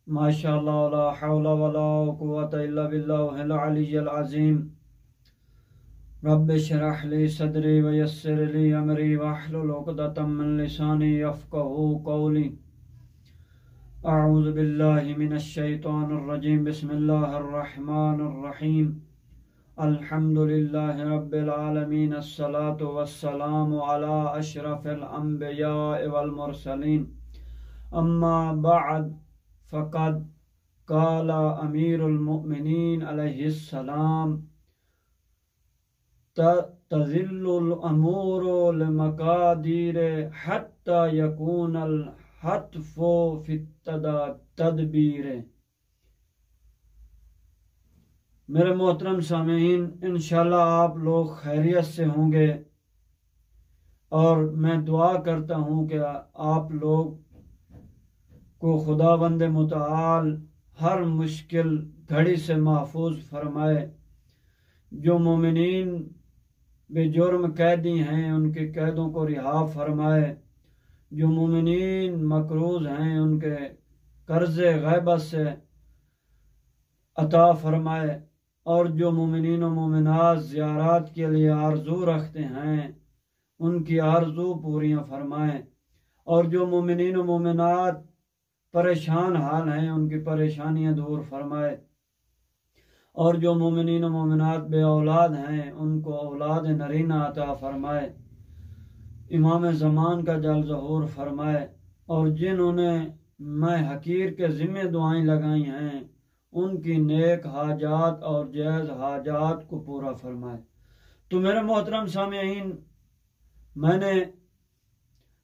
माशाअल्लाह ला हौला वला कुव्वता इल्ला बिल्लाहिल अलिय्यिल अज़ीम। रब्बि इश्रह ली सदरी व यस्सिर ली अमरी वहलुल उक़दतम मिन लिसानी यफ़क़हू क़ौली। अऊज़ु बिल्लाहि मिनश शैतानिर रजीम। बिस्मिल्लाहिर रहमानिर रहीम। अल्हम्दुलिल्लाहि रब्बिल आलमीन। अस्सलातु वस्सलामु अला अशरफिल अंबिया'i वल मुरसलीन। अम्मा बअद फ़क़द क़ाला अमीरुल मुमिनीन अलैहिस्सलाम तज़िल्लुल अमूरु लिमक़ादीर हत्ता यकूनल हत्फ़ु फ़ित तदबीर। मेरे मोहतरम सामीन, इंशाअल्लाह आप लोग खैरियत से होंगे और मैं दुआ करता हूँ कि आप लोग को खुदावंद मुतआल हर मुश्किल घड़ी से महफूज फरमाए। जो मोमिनीन बेजुर्म कैदी हैं उनके कैदों को रिहा फरमाए। जो मोमिनीन मकरूज हैं उनके कर्ज़े गैबत से अता फरमाए। और जो मोमिनीन और मोमिनात ज़ियारत के लिए आरज़ू रखते हैं उनकी आरज़ू पूरियां फरमाएँ। और जो मोमिनीन और मोमिनात परेशान हाल हैं उनकी परेशानियां दूर फरमाए। और जो मोमिनीन और मोमिनात बे औलाद हैं उनको औलाद नरीना अता फरमाए। इमाम ज़मान का जल ज़हूर फरमाए। और जिन्होंने मैं हकीर के ज़िम्मे दुआएं लगाई हैं उनकी नेक हाजात और जायज़ हाजात को पूरा फरमाए। तो मेरे मोहतरम सामीईन, मैंने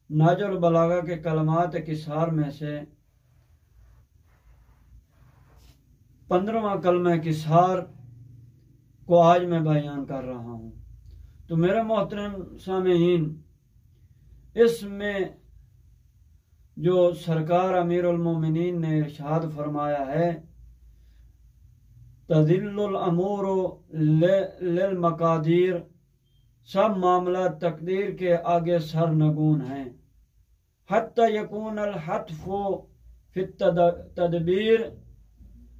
नाजुल बलागा के कलमात किसार में से 15वां कलमा किसार को आज मैं बयान कर रहा हूँ। तो मेरे मोहतरम सामीईन, इसमें जो सरकार अमीरुल मोमिनीन ने इरशाद फरमाया है तज़िल्लुल अमूरु लिल मक़ादीर, सब मामला तकदीर के आगे सरनगून हैं। हत्ता यकूनल हत्फ़ु फ़ित तदबीर,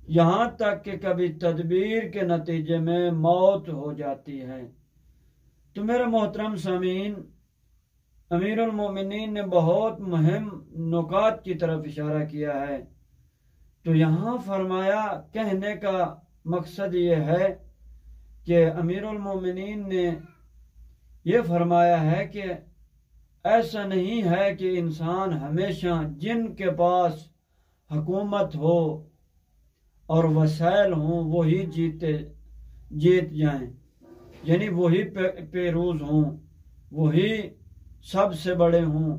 यहाँ तक कि कभी तदबीर के नतीजे में मौत हो जाती है। तो मेरे मोहतरम सामीन, अमीरुल मोमिनीन ने बहुत मुहिम नुकात की तरफ इशारा किया है। तो यहाँ फरमाया, कहने का मकसद ये है कि अमीरुल मोमिनीन ने ये फरमाया है कि ऐसा नहीं है कि इंसान हमेशा जिनके पास हुकूमत हो और वसाइल हों वही जीत जाएं, यानी वही पेरूज हों, वही सबसे बड़े हों।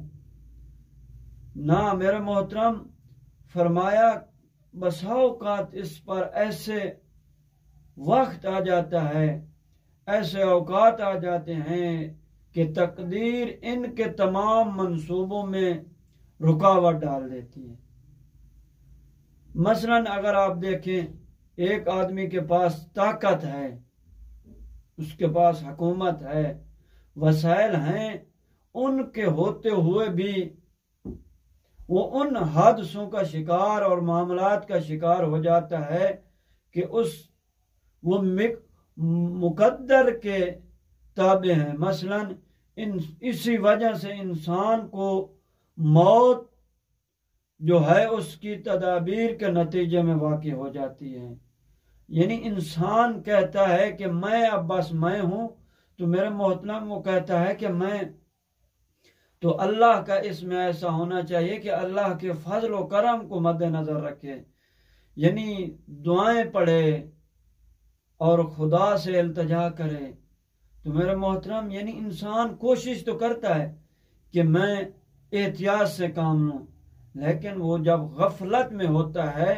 ना मेरे मोहतरम, फरमाया बसा औकात इस पर ऐसे वक्त आ जाता है, ऐसे औकात आ जाते हैं कि तकदीर इनके तमाम मंसूबों में रुकावट डाल देती है। मसलन अगर आप देखें, एक आदमी के पास ताकत है, उसके पास हुकूमत है, वसाइल हैं, उनके होते हुए भी वो उन हादसों का शिकार और मामलात का शिकार हो जाता है कि वो मुकद्दर के ताबे हैं। मसलन इसी वजह से इंसान को मौत जो है उसकी तदाबीर के नतीजे में वाक़ई हो जाती है। यानी इंसान कहता है कि मैं अब बस मैं हूँ, तो मेरे मोहतरम वो कहता है कि मैं तो अल्लाह का इसमें ऐसा होना चाहिए कि अल्लाह के फजल व करम को मद्देनजर रखे, यानी दुआएं पढ़े और खुदा से इल्तिजा करे। तो मेरे मोहतरम, यानी इंसान कोशिश तो करता है कि मैं एहतियात से काम लूँ, लेकिन वो जब गफलत में होता है,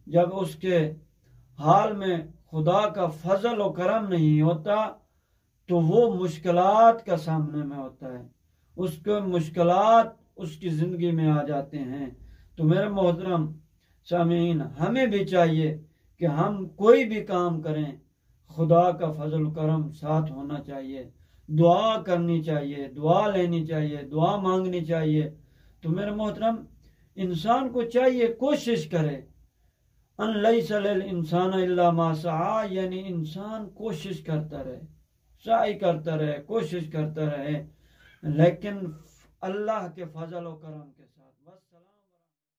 जब उसके हाल में खुदा का फजल व करम नहीं होता, तो वो मुश्किलात का सामने में होता है, उसके मुश्किलात उसकी ज़िंदगी में आ जाते हैं। तो मेरे मोहतरम सामीन, हमें भी चाहिए कि हम कोई भी काम करें, खुदा का फजल करम साथ होना चाहिए, दुआ करनी चाहिए, दुआ लेनी चाहिए, दुआ मांगनी चाहिए। तो मेरे मोहतरम, انسان کو چاہیے کوشش کرے، ان لیس للانسان الا ما سعی، یعنی انسان کوشش کرتا رہے، سعی کرتا رہے، کوشش کرتا رہے، لیکن اللہ کے فضل و کرم کے ساتھ